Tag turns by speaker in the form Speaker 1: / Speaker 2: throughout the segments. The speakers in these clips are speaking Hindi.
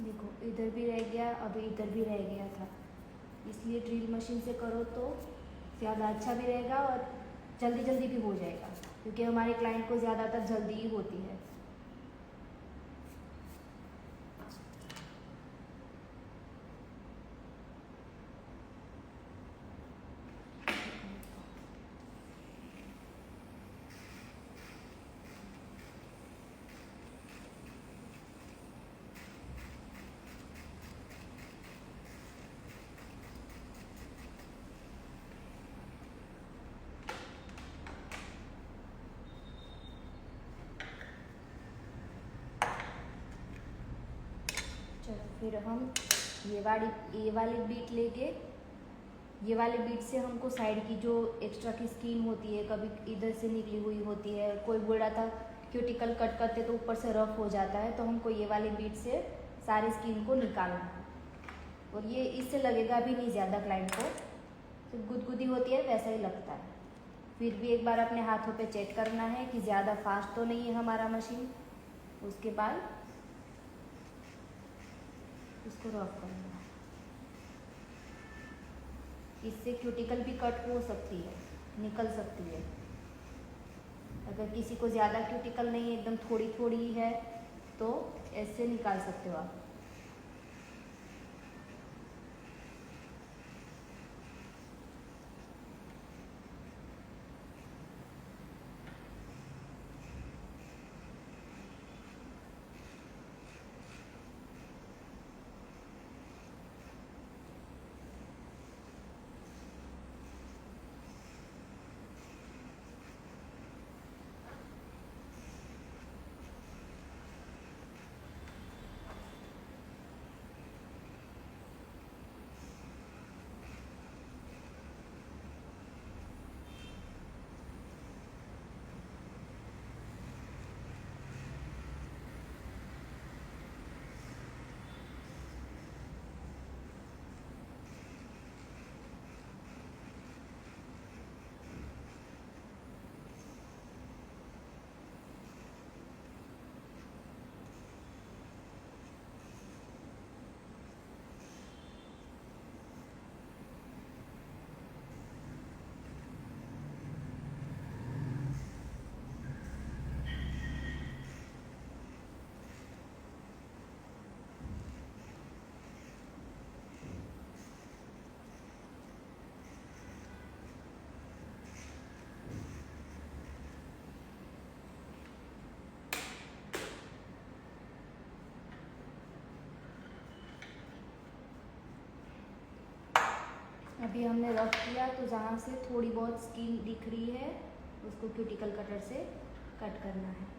Speaker 1: देखो इधर भी रह गया, अभी इधर भी रह गया था, इसलिए ड्रिल मशीन से करो तो ज़्यादा अच्छा भी रहेगा और जल्दी जल्दी भी हो जाएगा, क्योंकि हमारे क्लाइंट को ज़्यादातर जल्दी ही होती है। चलो फिर हम ये वाली बीट लेके, ये वाले बीट से हमको साइड की जो एक्स्ट्रा की स्किन होती है, कभी इधर से निकली हुई होती है, कोई बोल रहा था क्यूटिकल कट करते तो ऊपर से रफ हो जाता है, तो हमको ये वाले बीट से सारी स्किन को निकालना है। और ये इससे लगेगा भी नहीं ज़्यादा क्लाइंट को, तो गुदगुदी होती है वैसा ही लगता है। फिर भी एक बार अपने हाथों पे चेक करना है कि ज़्यादा फास्ट तो नहीं है हमारा मशीन, उसके बाद इसको रफ करना है। इससे क्यूटिकल भी कट हो सकती है, निकल सकती है। अगर किसी को ज़्यादा क्यूटिकल नहीं है, एकदम थोड़ी थोड़ी है, तो ऐसे निकाल सकते हो आप। अभी हमने रफ किया, तो जहाँ से थोड़ी बहुत स्किन दिख रही है उसको क्यूटिकल कटर से कट करना है।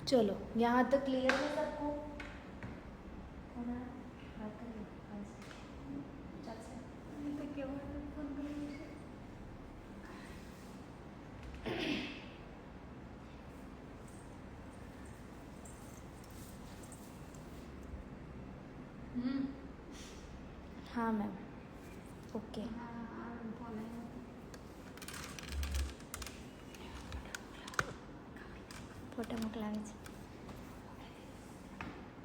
Speaker 1: चलो यहाँ तक क्लियर है सबको? हाँ मैम, ओके। फोटो मोकलावे छे।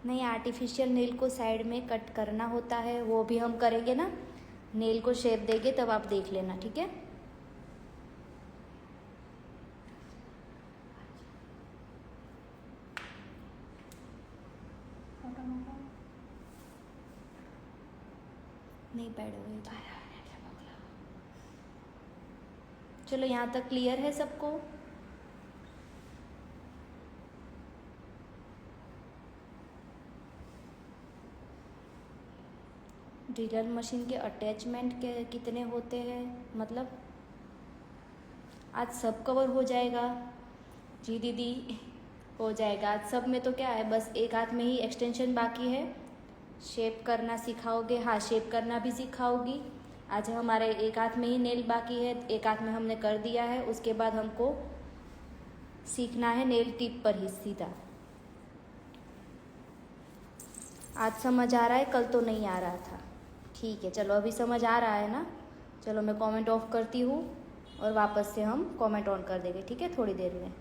Speaker 1: नहीं, आर्टिफिशियल नेल को साइड में कट करना होता है, वो भी हम करेंगे ना, नेल को शेप देंगे तब आप देख लेना, ठीक है? नहीं पैड हुई। चलो यहाँ तक क्लियर है सबको? ड्रिलर मशीन के अटैचमेंट के कितने होते हैं, मतलब आज सब कवर हो जाएगा? जी दीदी, हो जाएगा आज सब में। तो क्या है, बस एक हाथ में ही एक्सटेंशन बाकी है, शेप करना सिखाओगे? हाँ, शेप करना भी सिखाओगी। आज हमारे एक हाथ में ही नेल बाकी है, एक हाथ में हमने कर दिया है। उसके बाद हमको सीखना है नेल टिप पर ही सीधा। आज समझ आ रहा है, कल तो नहीं आ रहा था। ठीक है, चलो अभी समझ आ रहा है ना। चलो मैं कमेंट ऑफ करती हूँ और वापस से हम कमेंट ऑन कर देंगे, ठीक है, थोड़ी देर में।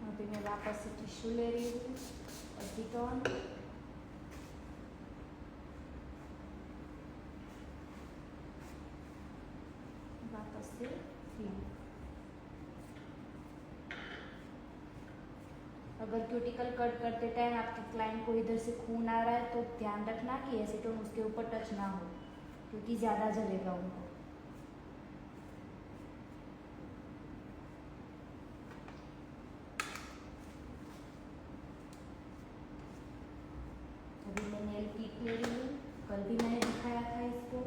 Speaker 1: अभी मैं वापस से टिश्यू ले रही हूँ और टिटॉन। वापस से अगर क्यूटिकल कट करते टाइम आपके क्लाइंट को इधर से खून आ रहा है तो ध्यान रखना कि एसीटोन उसके ऊपर टच ना हो, क्योंकि ज़्यादा जलेगा उनको। अभी मैं नेल टिप ले रही हूँ। कल भी मैंने दिखाया था इसको।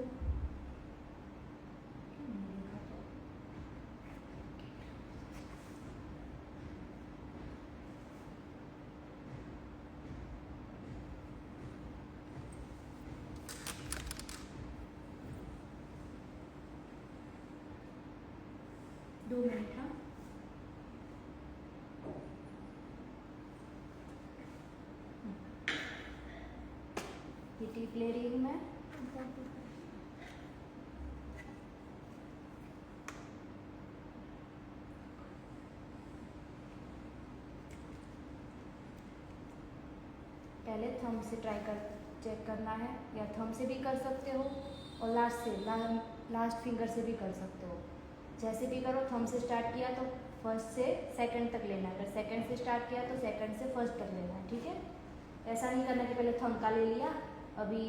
Speaker 1: 2 मिनट। हाँ, ये टिप ले रही हूँ मैं। पहले थंब से चेक करना है, या थंब से भी कर सकते हो और लास्ट फिंगर से भी कर सकते हो। जैसे भी करो, थंब से स्टार्ट किया तो फर्स्ट से सेकंड तक लेना है, अगर सेकंड से स्टार्ट किया तो सेकंड से फर्स्ट तक लेना है, ठीक है। ऐसा नहीं करना कि पहले थंब का ले लिया, अभी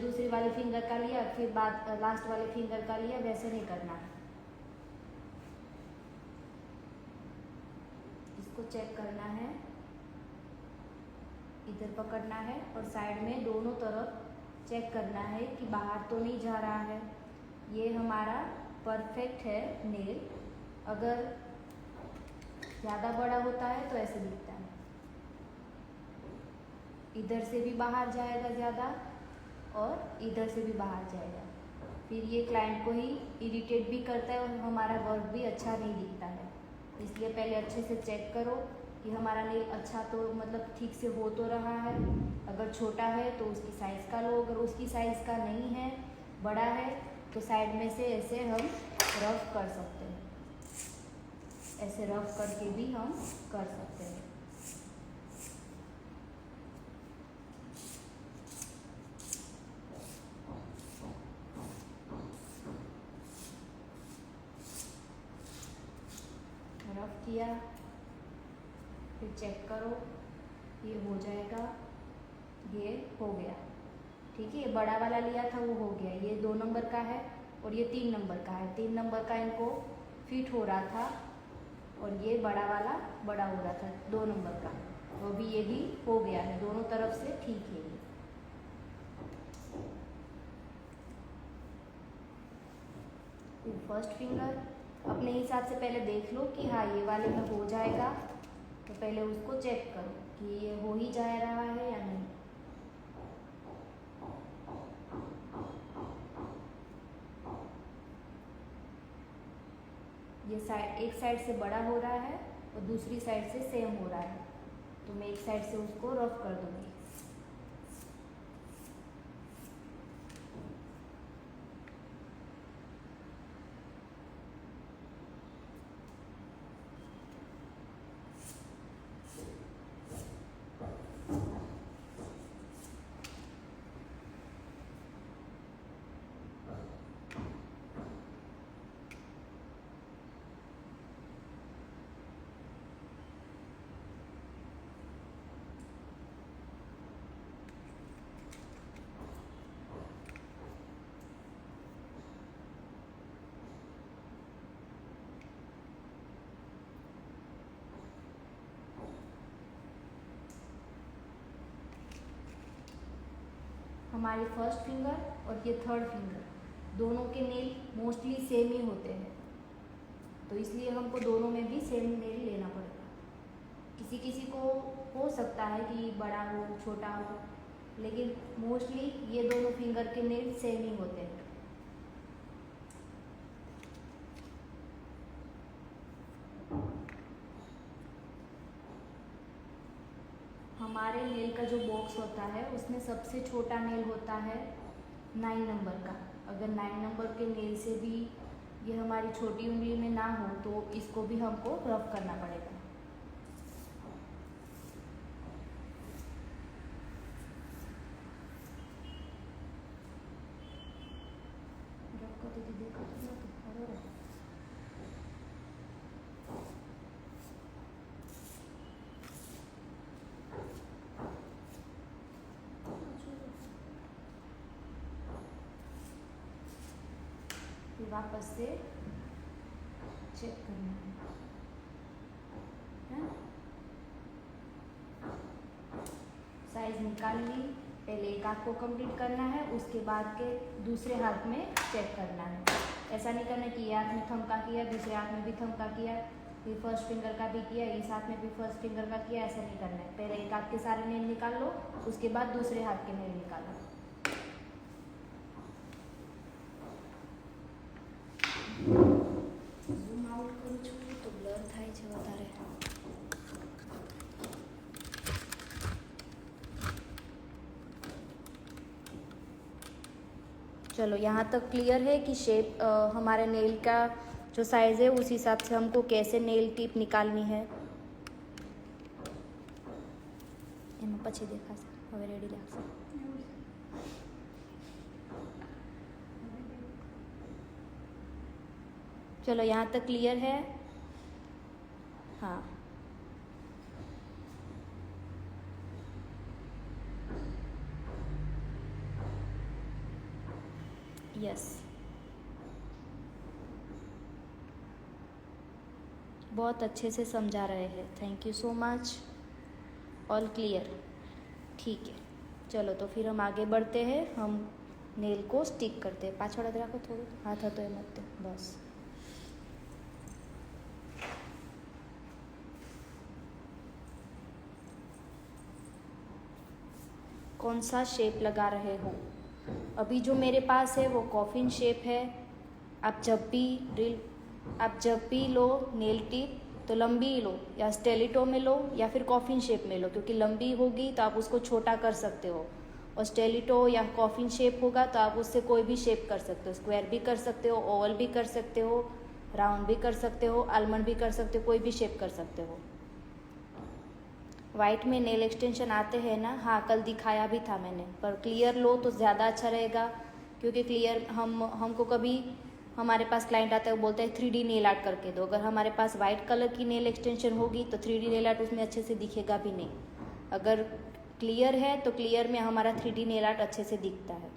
Speaker 1: दूसरी वाली फिंगर का लिया, फिर बाद लास्ट वाले फिंगर का लिया, वैसे नहीं करना है। इसको चेक करना है, इधर पकड़ना है और साइड में दोनों तरफ चेक करना है कि बाहर तो नहीं जा रहा है। ये हमारा परफेक्ट है नेल। अगर ज़्यादा बड़ा होता है तो ऐसे दिखता है, इधर से भी बाहर जाएगा ज़्यादा और इधर से भी बाहर जाएगा, फिर ये क्लाइंट को ही इरिटेट भी करता है और हमारा वर्क भी अच्छा नहीं दिखता है। इसलिए पहले अच्छे से चेक करो कि हमारा नेल अच्छा तो मतलब ठीक से हो तो रहा है। अगर छोटा है तो उसकी साइज़ का लो, अगर उसकी साइज़ का नहीं है, बड़ा है, तो साइड में से ऐसे हम रफ कर सकते हैं, ऐसे रफ करके भी हम कर सकते हैं। रफ किया, फिर चेक करो, ये हो जाएगा, ये हो गया, ठीक है। ये बड़ा वाला लिया था वो हो गया, ये 2 नंबर का है और ये 3 नंबर का है। 3 नंबर का इनको फिट हो रहा था और ये बड़ा वाला बड़ा हो रहा था 2 नंबर का, तो अभी ये भी हो गया है, दोनों तरफ से ठीक है। ये फर्स्ट फिंगर अपने हिसाब से पहले देख लो कि हाँ ये वाले में हो जाएगा, तो पहले उसको चेक करो कि ये हो ही जा रहा है या नहीं। ये एक साइड से बड़ा हो रहा है और दूसरी साइड से सेम हो रहा है, तो मैं एक साइड से उसको रफ कर दूंगी। हमारी फर्स्ट फिंगर और ये थर्ड फिंगर, दोनों के नेल मोस्टली सेम ही होते हैं, तो इसलिए हमको दोनों में भी सेम नेल लेना पड़ेगा। किसी किसी को हो सकता है कि बड़ा हो छोटा हो, लेकिन मोस्टली ये दोनों फिंगर के नेल सेम ही होते हैं। हमारे नेल का जो बॉक्स होता है उसमें सबसे छोटा नेल होता है 9 नंबर का। अगर 9 नंबर के नेल से भी ये हमारी छोटी उंगली में ना हो तो इसको भी हमको रफ करना पड़ेगा। रफ कर दीजिए, देखो तो अरे फिर वापस से चेक करना है। साइज निकाल ली, पहले एक हाथ को कंप्लीट करना है, उसके बाद के दूसरे हाथ में चेक करना है। ऐसा नहीं करना कि ये हाथ में थंब का किया, दूसरे हाथ में भी थंब का किया, फिर फर्स्ट फिंगर का भी किया, इस हाथ में भी फर्स्ट फिंगर का किया, ऐसा नहीं करना है। पहले एक हाथ के सारे नेल निकाल लो, उसके बाद दूसरे हाथ के नेल निकालो। ઝૂમ આઉટ કરું છું તો બ્લર થાય છે વધારે। चलो यहाँ तक क्लियर है कि शेप हमारे नेल का जो साइज़ है उस हिसाब से हमको कैसे नेल टिप निकालनी है। એમાં પછી દેખાશે, હવે રેડી લાગશે। चलो यहाँ तक क्लियर है। हाँ, यस, बहुत अच्छे से समझा रहे हैं, thank you so much, all clear. ठीक है, चलो तो फिर हम आगे बढ़ते हैं। हम नेल को स्टिक करते हैं। पाछड़ रखो थोड़ा, हाथ हतो एम ज ते, बस। कौन सा शेप लगा रहे हो? अभी जो मेरे पास है वो कॉफिन शेप है। आप जब भी लो नेल टिप तो लंबी लो, या स्टेलिटो में लो या फिर कॉफिन शेप में लो, क्योंकि लंबी होगी तो आप उसको छोटा कर सकते हो, और स्टेलिटो या कॉफिन शेप होगा तो आप उससे कोई भी शेप कर सकते हो। स्क्वायर भी कर सकते हो, ओवल भी कर सकते हो, राउंड भी कर सकते हो, आलमंड भी कर सकते हो, कोई भी शेप कर सकते हो। वाइट में नेल एक्सटेंशन आते हैं ना? हाँ, कल दिखाया भी था मैंने, पर क्लियर लो तो ज़्यादा अच्छा रहेगा, क्योंकि क्लियर हमको कभी हमारे पास क्लाइंट आता है वो बोलता है 3D नेल आर्ट करके दो। अगर हमारे पास वाइट कलर की नेल एक्सटेंशन होगी तो 3D नेल आर्ट उसमें अच्छे से दिखेगा भी नहीं। अगर क्लियर है तो क्लियर में हमारा 3D नेल आर्ट अच्छे से दिखता है।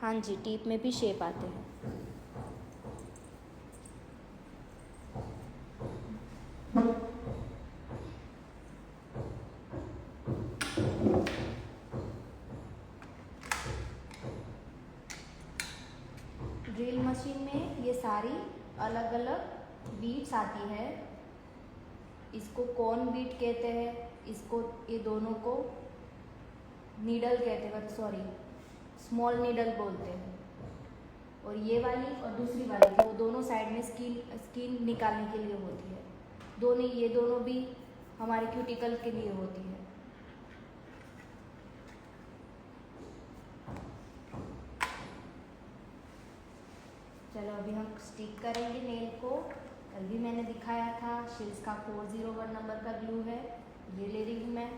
Speaker 1: हाँ जी, टीप में भी शेप आते हैं। ड्रिल मशीन में ये सारी अलग अलग बीट्स आती है। इसको कौन बीट कहते हैं, इसको ये दोनों को नीडल कहते हैं, सॉरी स्मॉल नीडल बोलते हैं। और ये वाली और दूसरी वाली, वो दोनों साइड में स्किन निकालने के लिए होती है। ये दोनों भी हमारे क्यूटिकल के लिए होती है। चलो अभी हम स्टिक करेंगे नेल को। कल भी मैंने दिखाया था, शिल्स का 401 नंबर का ग्लू है, ये ले रही हूँ मैं।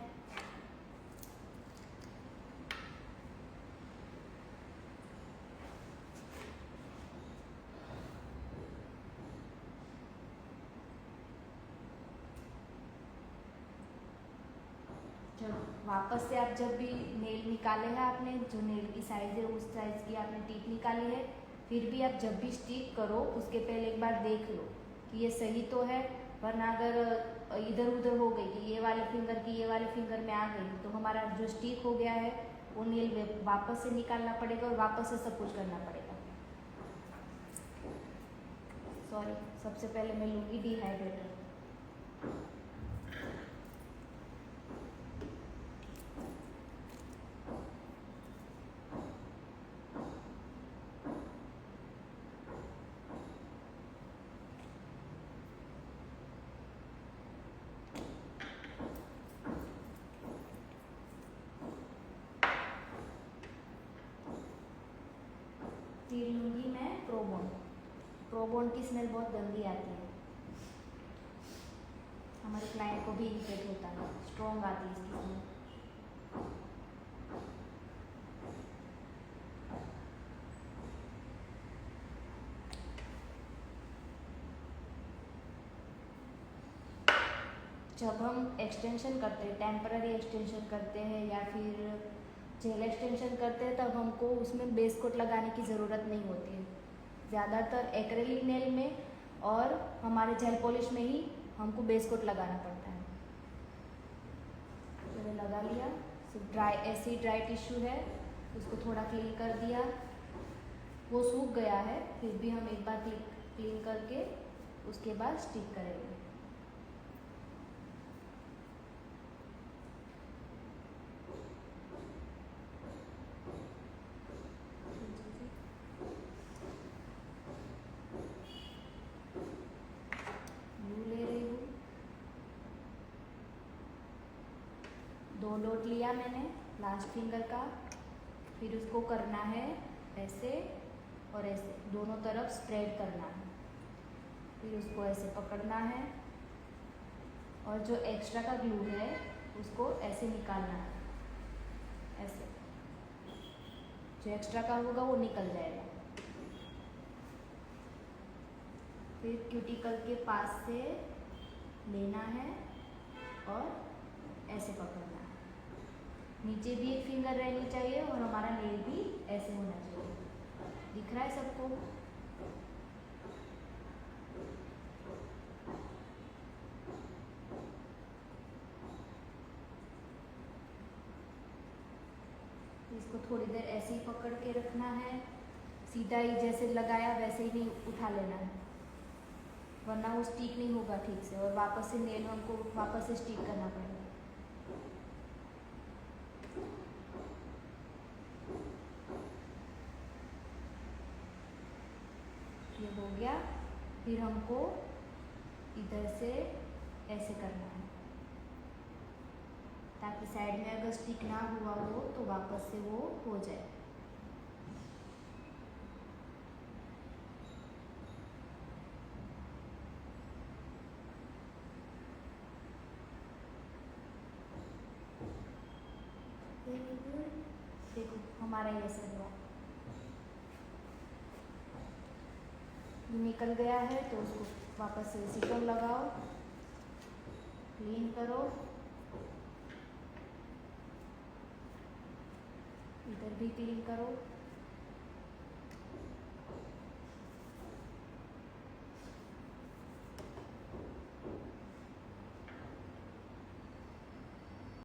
Speaker 1: जब वापस से आप जब भी नेल निकाले हैं आपने, जो नेल की साइज़ है उस साइज़ की आपने टिप निकाली है, फिर भी आप जब भी स्टिक करो उसके पहले एक बार देख लो कि ये सही तो है, वरना अगर इधर उधर हो गई कि ये वाले फिंगर की ये वाले फिंगर में आ गई तो हमारा जो स्टिक हो गया है वो नेल वापस से निकालना पड़ेगा और वापस से सब कुछ करना पड़ेगा। सॉरी, सबसे पहले मैं लूँगी डिहाइड्रेटर। फिर लूँगी मैं प्रोबोन। प्रोबोन की स्मेल बहुत गंदी आती है, हमारे क्लाइंट को भी इरिटेट होता है, स्ट्रॉन्ग आती है इसकी स्मेल। जब हम एक्सटेंशन करते हैं, टेम्पररी एक्सटेंशन करते हैं या फिर जेल एक्सटेंशन करते हैं, तब हमको उसमें बेस कोट लगाने की ज़रूरत नहीं होती है। ज़्यादातर एक्रेलिक नेल में और हमारे जेल पॉलिश में ही हमको बेस कोट लगाना पड़ता है। मैंने लगा लिया, सिर्फ ऐसी ड्राई टिश्यू है, उसको थोड़ा क्लीन कर दिया, वो सूख गया है, फिर भी हम एक बार क्लीन करके उसके बाद स्टिक करेंगे। दो डॉट लिया मैंने लास्ट फिंगर का, फिर उसको करना है ऐसे और ऐसे, दोनों तरफ स्प्रेड करना है, फिर उसको ऐसे पकड़ना है और जो एक्स्ट्रा का ग्लू है उसको ऐसे निकालना है, ऐसे जो एक्स्ट्रा का होगा वो निकल जाएगा। फिर क्यूटिकल के पास से लेना है और ऐसे पकड़ना है, नीचे भी एक फिंगर रहनी चाहिए और हमारा नेल भी ऐसे होना चाहिए। दिख रहा है सबको? इसको थोड़ी देर ऐसे ही पकड़ के रखना है, सीधा ही जैसे लगाया वैसे ही नहीं उठा लेना है, वरना वो स्टिक नहीं होगा ठीक से और वापस से नेल हमको वापस से स्टिक करना पड़ेगा। ये हो गया, फिर हमको इधर से ऐसे करना है ताकि साइड में अगर स्टिक ना हुआ हो तो वापस से वो हो जाए। देखो हमारा ये ऐसा हुआ, निकल गया है तो उसको वापस से सिकम लगाओ, क्लीन करो, इधर भी क्लीन करो।